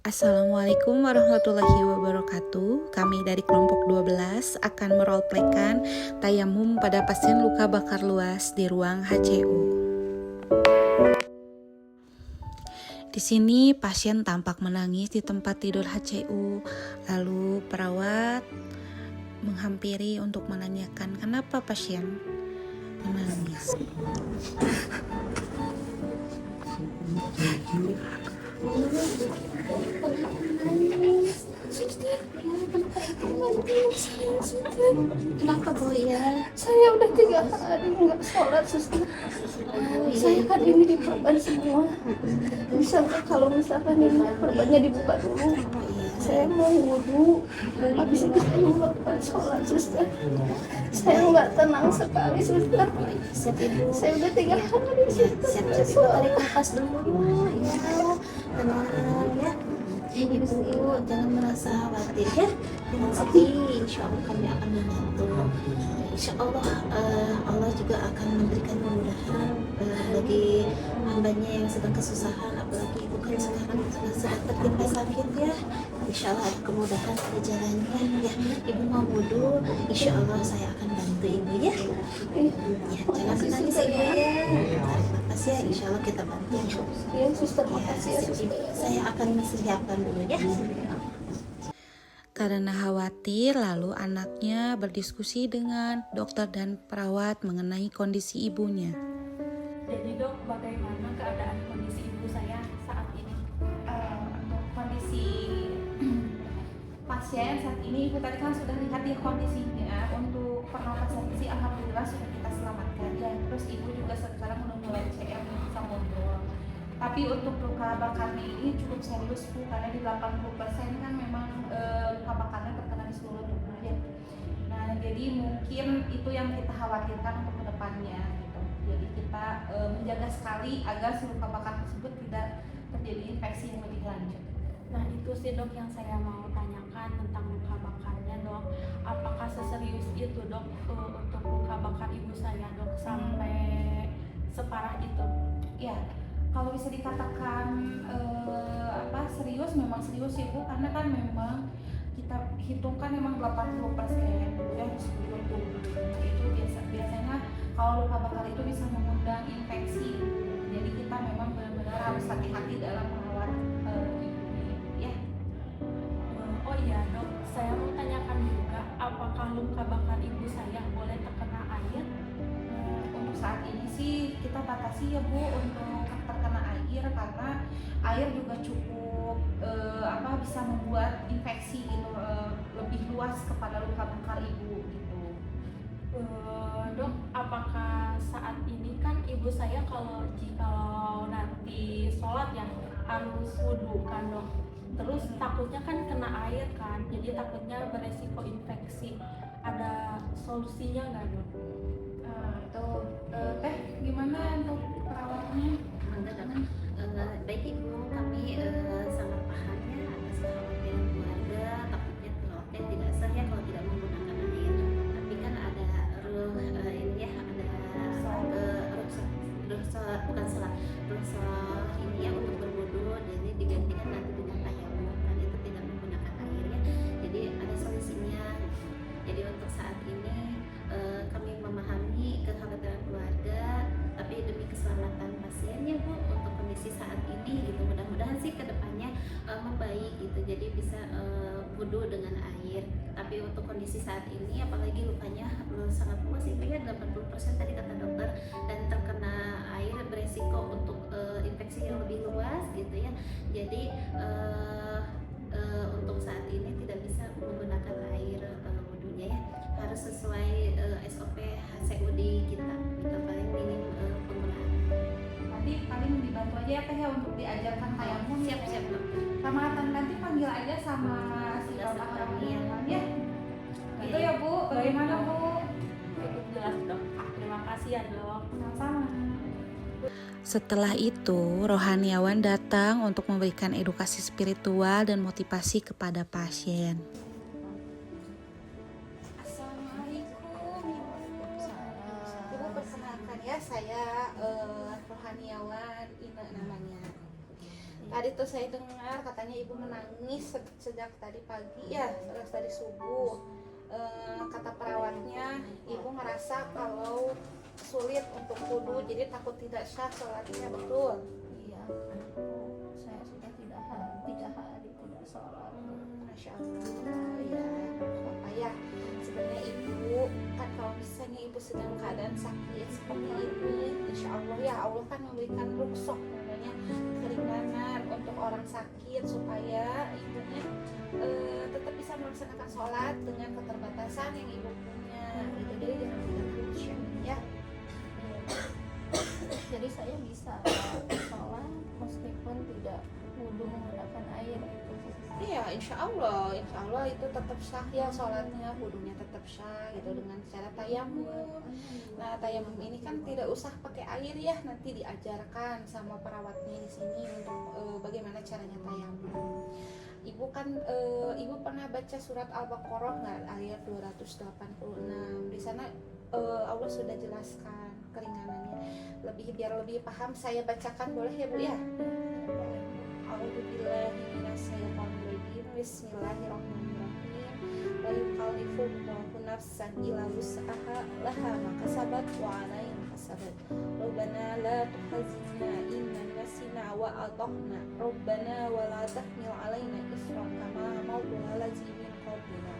Assalamualaikum warahmatullahi wabarakatuh. Kami dari kelompok 12 akan meroleplaykan tayamum pada pasien luka bakar luas di ruang HCU. Di sini pasien tampak menangis di tempat tidur HCU. Lalu perawat menghampiri untuk menanyakan kenapa pasien menangis. Kenapa Bu ya? Saya udah 3 hari nggak sholat, suster. Saya kan ini diperban semua. Bisa nggak kalau misalkan ini perbannya dibuka dulu? Saya mau wudhu, habis itu saya melakukan sholat, suster. Saya nggak tenang sekali, suster. Siap Ibu. Saya udah 3 hari, suster. Siap Ibu, tarik nafas dulu ya. Tenang ya. Ibu jangan merasa khawatir ya. Jangan sedih. Insya Allah kami akan membantu. Insya Allah Allah juga akan memberikan kemudahan bagi hambanya yang sedang kesusahan, apalagi ibu kan sekarang sedang tertimpa sakit ya. Insya Allah ada kemudahan pada jalannya ya. Ibu mau wudhu, Insya Allah saya akan bantu ibu ya. Ya jangan menangis ibu ya. Tarik nafas ya, Insya Allah kita bantu. Ya, suster, Ya, makasih ya, siap, suster. Ibu. Saya akan siapkan dulu ya. Karena khawatir, lalu anaknya berdiskusi dengan dokter dan perawat mengenai kondisi ibunya. Jadi dok, bagaimana keadaan kondisi ibu saya saat ini? Untuk kondisi pasien saat ini, ibu tadi kan sudah lihat ya kondisinya. Untuk pernapasan sih alhamdulillah sudah kita selamatkan ya. Terus ibu juga sekarang udah mulai CM bisa ngobrol. Tapi untuk luka bakarnya ini cukup serius Bu, karena di 80% kan memang luka bakarnya terkena di seluruh tubuh ya. Nah jadi mungkin itu yang kita khawatirkan untuk kedepannya gitu. Jadi kita menjaga sekali agar si luka bakar tersebut tidak terjadi infeksi yang lebih lanjut. Nah itu sih dok yang saya mau tanyakan tentang luka bakarnya dok. Apakah seserius itu dok untuk luka bakar ibu saya dok sampai separah itu? Ya, kalau bisa dikatakan serius, memang serius ya Bu, karena kan memang kita hitungkan memang 80% ya di seluruh tubuh. Itu biasanya kalau luka bakar itu bisa mengundang infeksi. Jadi kita memang benar-benar harus hati-hati dalam merawat ibu ya. Oh iya dok, saya mau tanyakan juga apakah luka bakar ibu saya boleh terkena air? Untuk saat ini sih kita batasi ya Bu untuk terkena air, karena air juga cukup bisa membuat infeksi gitu lebih luas kepada luka bakar ibu gitu. Dok, apakah saat ini kan ibu saya kalau nanti sholat ya harus wudhu kan dok? Terus takutnya kan kena air kan, jadi takutnya beresiko infeksi. Ada solusinya nggak dok? Itu Teh gimana untuk perawatannya? Baik Ibu, kami sangat paham ya atas kekhawatiran keluarga, takutnya perawatnya tidak sah ya kalau tidak menggunakan air. Tapi kan ada ini ya, ada rukhsah ini ya untuk berwudu, jadi digantikan nanti dengan tayamum, kan itu tidak menggunakan air ya. Jadi ada solusinya. Jadi untuk saat ini kami memahami kekhawatiran keluarga, tapi demi keselamatan pasiennya Bu, untuk kondisi saat ini gitu, mudah-mudahan sih kedepannya membaik gitu, jadi bisa wudu dengan air. Tapi untuk kondisi saat ini apalagi lukanya sangat luas itu ya, 80% tadi kata dokter, dan terkena air beresiko untuk infeksi yang lebih luas gitu ya. Jadi untuk saat ini tidak bisa menggunakan air wudunya ya, harus sesuai SOP HCUD kita gitu, paling minim penggunaan. Nanti paling dibantu aja ya Teh ya untuk diajarkan tayamum. Siap dokter. Sama nanti panggil aja sama si bapak kami ya. Itu ya Bu, bagaimana Bu? Cukup jelas dok. Terima kasih ya dok. Sama-sama. Setelah itu, rohaniawan datang untuk memberikan edukasi spiritual dan motivasi kepada pasien. Assalamualaikum Ibu, perkenalkan ya, saya rohaniawan Ine namanya. Tadi tuh saya dengar kata makanya ibu menangis sejak tadi pagi ya, sejak tadi subuh. Kata perawatnya ibu ngerasa kalau sulit untuk wudhu, jadi takut tidak sah sholatnya, betul? Iya, saya sudah 3 hari tidak sholat. Masya Allah, ya apa ya, sebenarnya ibu kan kalau misalnya ibu sedang keadaan sakit seperti ini, insya Allah ya Allah kan memberikan rukshoh, namanya keringanan untuk orang sakit supaya ibunya tetap bisa melaksanakan sholat dengan keterbatasan yang ibu punya gitu. Jadi jangan kita terus ya. Jadi saya bisa sholat meskipun tidak wudhu menggunakan air itu. Iya, insya Allah itu tetap sah ya sholatnya, wudhunya tetap sah gitu dengan cara tayamum. Nah, tayamum ini kan tidak usah pakai air ya, nanti diajarkan sama perawatnya di sini untuk bagaimana caranya tayamum. Ibu kan ibu pernah baca surat Al-Baqarah nggak, ayat 286. Di sana Allah sudah jelaskan keringanannya. Biar lebih paham saya bacakan boleh ya Bu ya? A'udzubillahi minasyaitonir rajim. Bismillahirrahmanirrahim. La yukallifullahu nafsan illa wus'aha laha ma kasabat wa 'alaiha ma kasabat. Rabbana la tuhazzibna in nasina wa ata'na. Rabbana wa la tahmil 'alaina isran kama hamaltu 'ala alladziina min qablina.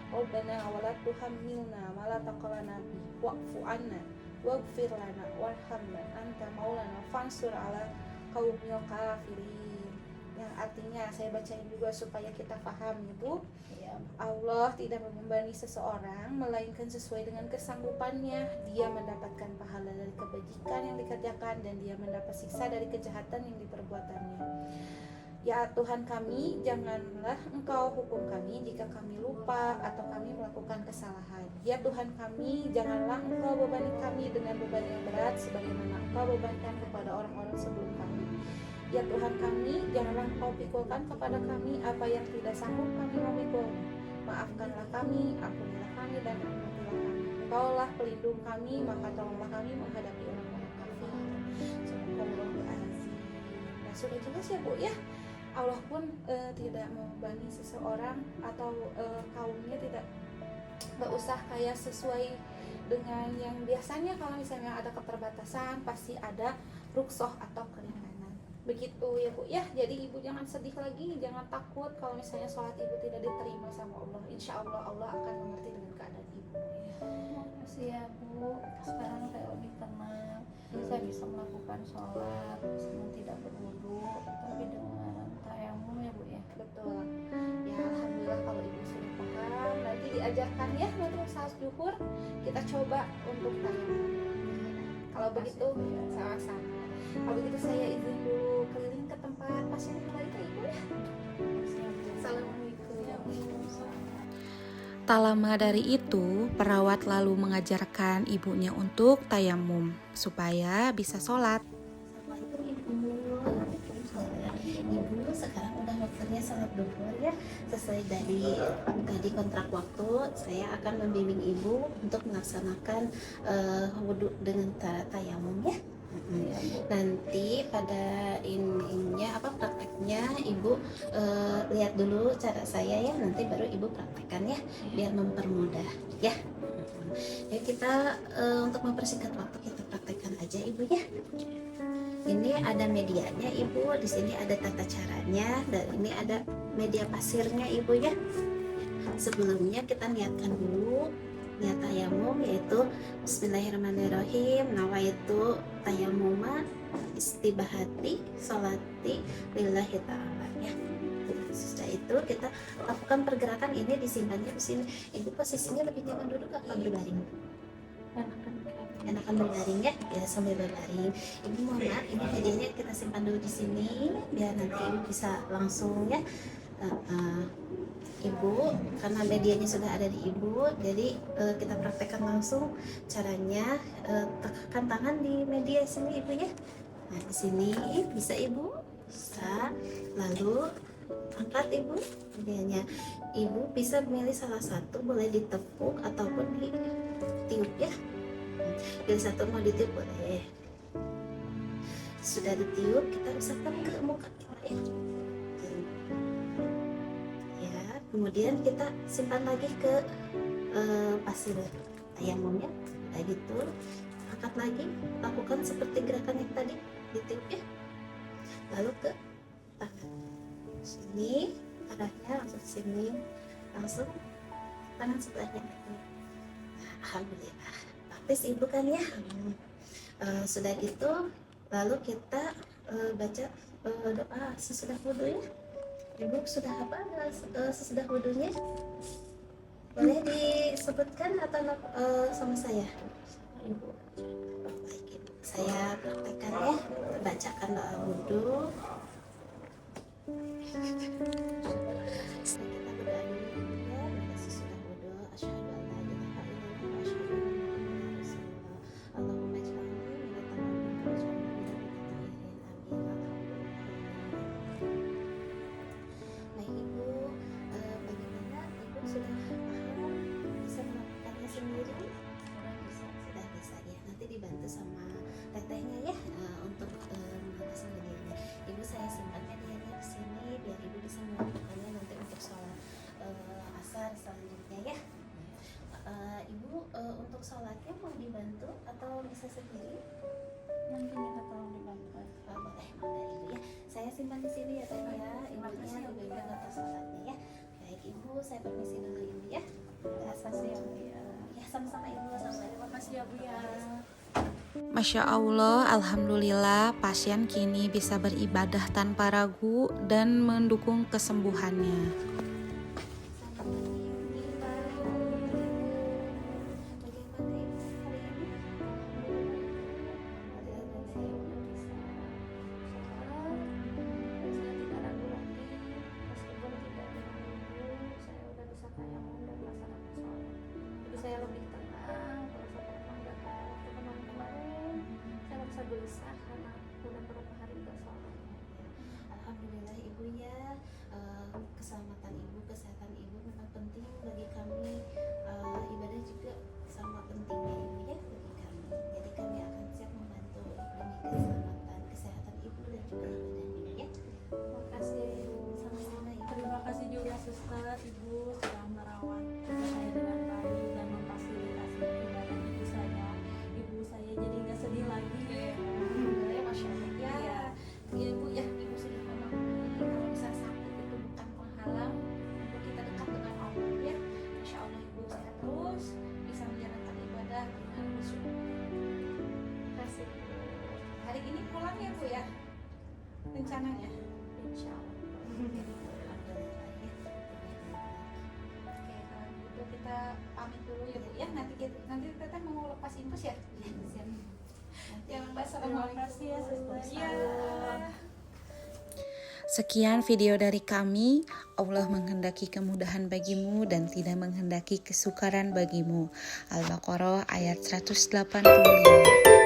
Rabbana wa la tuhammilna ma la taqata lana bihi wa'fu 'anna waghfir lana warhamna anta maulana fansur 'ala qaumil kafirin. Yang artinya saya bacain juga supaya kita paham ya Bu. Ya, Allah tidak membebani seseorang melainkan sesuai dengan kesanggupannya. Dia mendapatkan pahala dari kebajikan yang dikerjakan dan dia mendapat siksa dari kejahatan yang diperbuatannya. Ya Tuhan kami, janganlah Engkau hukum kami jika kami lupa atau kami melakukan kesalahan. Ya Tuhan kami, janganlah Engkau bebani kami dengan beban yang berat sebagaimana Engkau bebankan kepada orang-orang sebelum kami. Ya Tuhan kami, janganlah Engkau pikulkan kepada kami apa yang tidak sanggup kami memikul. Maafkanlah kami, ampunilah kami, dan rahmatilah kami. Engkaulah pelindung kami, maka tolonglah kami menghadapi orang-orang kafir. Subhanallahul azim. Nah, sudah jelas ya Bu ya. Allah pun tidak membebani seseorang atau kaumnya tidak usah kayak sesuai dengan yang biasanya. Kalau misalnya ada keterbatasan pasti ada rukshoh atau keringanan. Begitu ya Bu ya. Jadi ibu jangan sedih lagi, jangan takut kalau misalnya sholat ibu tidak diterima sama Allah. Insya Allah Allah akan mengerti dengan keadaan ibu. makasih ya Bu. Sekarang saya lebih tenang. Saya bisa melakukan sholat meskipun tidak berwudhu, tapi dengan tayamum ya Bu ya. Betul. Ya alhamdulillah kalau ibu sudah paham. Nanti diajarkan ya nanti saat zuhur kita coba untuk tayamum. Kalau begitu sama-sama. Kalau begitu saya izin dulu keliling ke tempat pasien yang lain ya Ibu ya. Assalamualaikum. Tak lama dari itu, perawat lalu mengajarkan ibunya untuk tayamum supaya bisa sholat. Ibu sekarang udah waktunya sholat duhur ya, sesuai dari kontrak waktu saya akan membimbing ibu untuk melaksanakan wudhu dengan tayamum ya. Nanti pada prakteknya ibu lihat dulu cara saya ya, nanti baru ibu praktekkan ya biar mempermudah ya. Ya kita untuk mempersingkat waktu kita praktekkan aja ibu ya. Ini ada medianya ibu, di sini ada tata caranya, dan ini ada media pasirnya ibu ya. Sebelumnya kita niatkan dulu niat tayamum, yaitu Bismillahirrahmanirrahim, nawaitu tayamuma istibahati sholati lillahi ta'ala ya. Setelah itu kita lakukan pergerakan ini, disimpannya di sini. Ibu posisinya lebih nyaman duduk atau berbaring? Enakan berbaring ya, sambil berbaring. Ibu mohon maaf, ini medianya kita simpan dulu di sini biar nanti ibu bisa langsung ya. Ibu, karena medianya sudah ada di ibu, jadi kita praktekkan langsung caranya. Tekan tangan di media sini ibu ya. Nah di sini bisa ibu, bisa. Lalu angkat ibu medianya. Ibu bisa memilih salah satu, boleh ditepuk ataupun ditiup ya. Pilih satu, mau ditiup boleh. Sudah ditiup, kita usapkan ke muka kita ya. kemudian kita simpan lagi ke pasir tayamumnya. Udah gitu angkat lagi, lakukan seperti gerakan yang tadi, ditiup ya, lalu ke tangan sini, arahnya langsung sini, langsung tangan sebelahnya lagi. Alhamdulillah, praktis ibu kan ya. Sudah gitu lalu kita baca doa sesudah wudhu ya. Ibu sudah apa sesudah wudhunya? Boleh disebutkan atau sama saya? Ibu. Baik, Ibu. Saya praktekkan ya. Bacakan doa wudhu. Kita berdoa dulu ya. Pada sesudah wudhu, asyhadu an la ilaha illallah wa asyhadu anna muhammadan rasulullah. Allahumma ij'alni minat taqwamin waj'alni minat mutahhirin. Amin. Baik Ibu, bagaimana Ibu sudah paham, bisa melakukannya sendiri? Sudah bisa ya. Nanti dibantu sama tetehnya ya untuk mengatasi medianya. Ibu saya simpan medianya di sini biar Ibu bisa melakukannya nanti untuk sholat asar selanjutnya ya. Ibu untuk sholatnya mau dibantu atau bisa sendiri? Nanti minta tolong dibantu. Boleh, Ibu ya. Saya simpan di sini ya Teh ya. Ibunya Ibu ngantar sholatnya ya. Baik Ibu, saya permisi dulu Ibu ya. Makasih ya Bu ya. Ya sama-sama Ibu, Terima kasih ya Bu ya. Masya Allah, Alhamdulillah pasien kini bisa beribadah tanpa ragu dan mendukung kesembuhannya. Saya lebih tenang, merasa tenang dan waktu kemarin saya merasa gelisah karena udah beberapa hari nggak sholat. Alhamdulillah Ibu ya, keselamatan Ibu, kesehatan Ibu memang penting bagi kami. Ibadah juga sama pentingnya Ibu ya bagi kami. Jadi kami akan siap membantu demi keselamatan, kesehatan Ibu dan juga ibadah Ibu ya. Makasih ya Ibu. Sama-sama Ibu. Terima kasih juga suster Ibu sudah merawat saya dengan baik dan memfasilitasi ibadah ibu saya. Ibu saya jadi nggak sedih lagi. Alhamdulillah, Masya Allah ya. Ya Ibu ya, Ibu sudah memahami kalau bisa sakit itu bukan penghalang untuk kita dekat dengan Allah ya. Insya Allah Ibu sehat terus, bisa menjalankan ibadah dengan khusyuk. Makasih Ibu. Hari ini pulang ya Bu ya, rencananya. Insya Allah. Alhamdulillah ya. Oke, kalau gitu kita pamit dulu ya Bu ya. Nanti teteh mau lepas infus ya. Siap. Ya, Mbak, Terima kasih ya suster. Iya. Sekian video dari kami. Allah menghendaki kemudahan bagimu dan tidak menghendaki kesukaran bagimu. Al-Baqarah ayat 185.